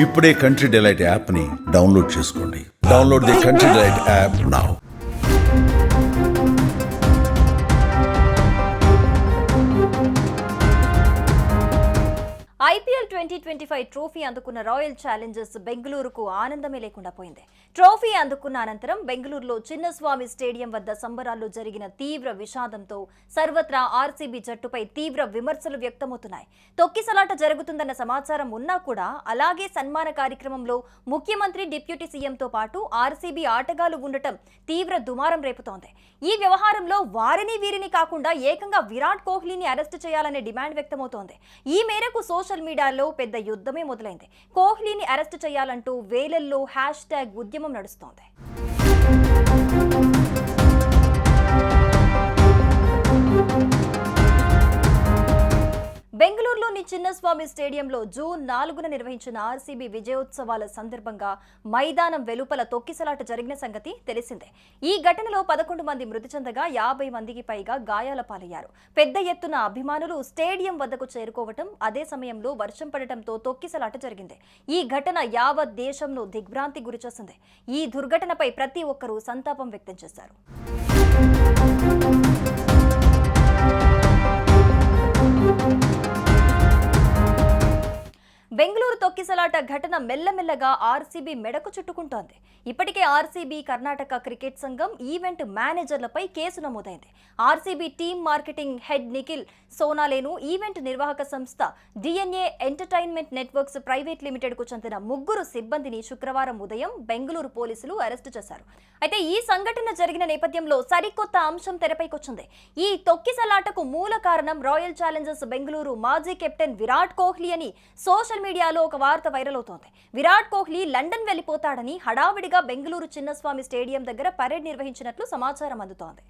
ఇప్పుడే country delight యాప్ని download చేసుకోండి. Download the country delight app now. IPL 2025 trophy అందుకున్న రాయల్ ఛాలెంజర్స్ బెంగళూరుకు ఆనందమే లేకుండా పోయింది. ట్రోఫీ అందుకున్న అనంతరం బెంగళూరులో చిన్నస్వామి స్టేడియం వద్ద సంబరాల్లో జరిగిన తీవ్ర విషాదంతో సర్వత్రా ఆర్సీబీ జట్టుపై తీవ్ర విమర్శలు వ్యక్తమవుతున్నాయి. తొక్కిసలాట జరుగుతుందన్న సమాచారం ఉన్నా కూడా అలాగే సన్మాన కార్యక్రమంలో ముఖ్యమంత్రి, డిప్యూటీ సీఎంతో పాటు ఆర్సీబీ ఆటగాళ్లు ఉండటం తీవ్ర దుమారం రేపుతోంది. ఈ వ్యవహారంలో వారిని వీరిని కాకుండా ఏకంగా విరాట్ కోహ్లీని అరెస్టు చేయాలనే డిమాండ్ వ్యక్తమవుతోంది. ఈ మేరకు సోషల్ మీడియాలో పెద్ద యుద్ధమే మొదలైంది. కోహ్లీని అరెస్టు చేయాలంటూ వేలల్లో హ్యాష్-ట్యాగ్ ఉద్యమం నడుస్తోంది. బెంగళూరులోని చిన్నస్వామి స్టేడియంలో జూన్ 4న నిర్వహించిన ఆర్సీబీ విజయోత్సవాల సందర్భంగా మైదానం వెలుపల తొక్కిసలాట జరిగిన సంగతి తెలిసిందే. ఈ ఘటనలో 11 మంది మృతి చెందగా 50 మందికి పైగా గాయాల పాలయ్యారు. పెద్ద ఎత్తున అభిమానులు స్టేడియం వద్దకు చేరుకోవటం, అదే సమయంలో వర్షం పడటంతో తొక్కిసలాట జరిగింది. ఈ ఘటన యావత్ దేశంను దిగ్భ్రాంతి గురిచేసింది. ఈ దుర్ఘటనపై ప్రతి ఒక్కరూ సంతాపం వ్యక్తం చేశారు. బెంగళూరు తొక్కిసలాట ఘటన మెల్లమెల్లగా ఆర్సీబీ మెడకు చుట్టుకుంటోంది. ఇప్పటికే ఆర్సీబీ, కర్ణాటక క్రికెట్ సంఘం, ఈవెంట్ మేనేజర్లపై కేసు నమోదైంది. RCB team marketing head Nikhil సోనాలేను, ఈవెంట్ నిర్వాహక సంస్థ DNA entertainment networks private limited కు చెందిన 3 సిబ్బందిని శుక్రవారం ఉదయం బెంగళూరు పోలీసులు అరెస్టు చేశారు. అయితే ఈ సంఘటన జరిగిన నేపథ్యంలో సరికొత్త అంశం తెరపైకొచ్చింది. ఈ తొక్కిసలాటకు మూల కారణం రాయల్ ఛాలెంజర్స్ బెంగళూరు మాజీ కెప్టెన్ విరాట్ కోహ్లీ అని సోషల్ మీడియాలో ఒక వార్త వైరల్ అవుతోంది. విరాట్ కోహ్లీ లండన్ వెళ్లిపోతాడని హడావిడిగా బెంగళూరు చిన్నస్వామి స్టేడియం దగ్గర పరేడ్ నిర్వహించినట్లు సమాచారం అందుతోంది.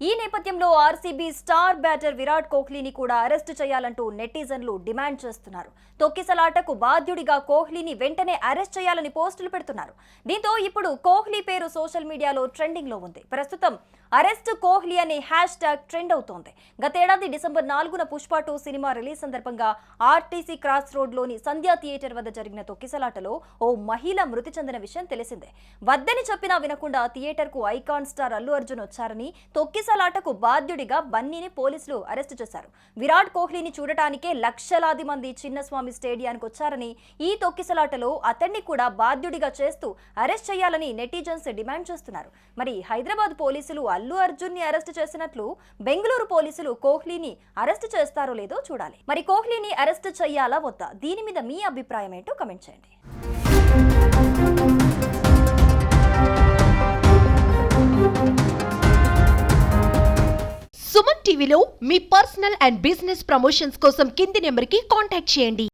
ఈ నేపథ్యంలో ఆర్సీబీ స్టార్ బ్యాటర్ విరాట్ కోహ్లీని కూడా అరెస్టు చేయాలంటూ నెటిజన్లు డిమాండ్ చేస్తున్నారు. తొక్కిసలాటకు బాధ్యుడిగా కోహ్లీని వెంటనే అరెస్ట్ చేయాలని పోస్టులు పెడుతున్నారు. దీంతో ఇప్పుడు కోహ్లీ పేరు సోషల్ మీడియాలో ట్రెండింగ్ లో ఉంది. ప్రస్తుతం అరెస్ట్ కోహ్లీ అనే హ్యాష్-ట్యాగ్ ట్రెండ్ అవుతోంది. గతేడాది డిసెంబర్ 4న పుష్ప 2 సినిమా రిలీజ్ సందర్భంగా ఆర్టీసీ క్రాస్ రోడ్లోని సంధ్యా థియేటర్ వద్ద జరిగిన తొక్కిసలాటలో ఓ మహిళ మృతి చెందిన విషయం తెలిసిందే. వద్దని చెప్పినా వినకుండా థియేటర్కు ఐకాన్ స్టార్ అల్లు అర్జున్ వచ్చారని, తొక్కిసలాటకు బాధ్యుడిగా బన్నీని పోలీసులు అరెస్టు చేశారు. విరాట్ కోహ్లీని చూడటానికే లక్షలాది మంది చిన్నస్వామి స్టేడియానికి వచ్చారని, ఈ తొక్కిసలాటలో అతన్ని కూడా బాధ్యుడిగా చేస్తూ అరెస్ట్ చేయాలని నెటిజన్స్ డిమాండ్ చేస్తున్నారు. మరి హైదరాబాద్ పోలీసులు అల్లు అర్జున్ ని అరెస్ట్ చేసినట్లు బెంగళూరు పోలీసులు కోహ్లీని అరెస్ట్ చేస్తారో లేదో చూడాలి. మరి కోహ్లీని అరెస్ట్ చేయాలా వద్దా? దీని మీద మీ అభిప్రాయం ఏంటో కమెంట్ చేయండి. సుమన్ టీవీలో మీ పర్సనల్ అండ్ బిజినెస్ ప్రమోషన్స్ కోసం కింది నెంబర్కి కాంటాక్ట్ చేయండి.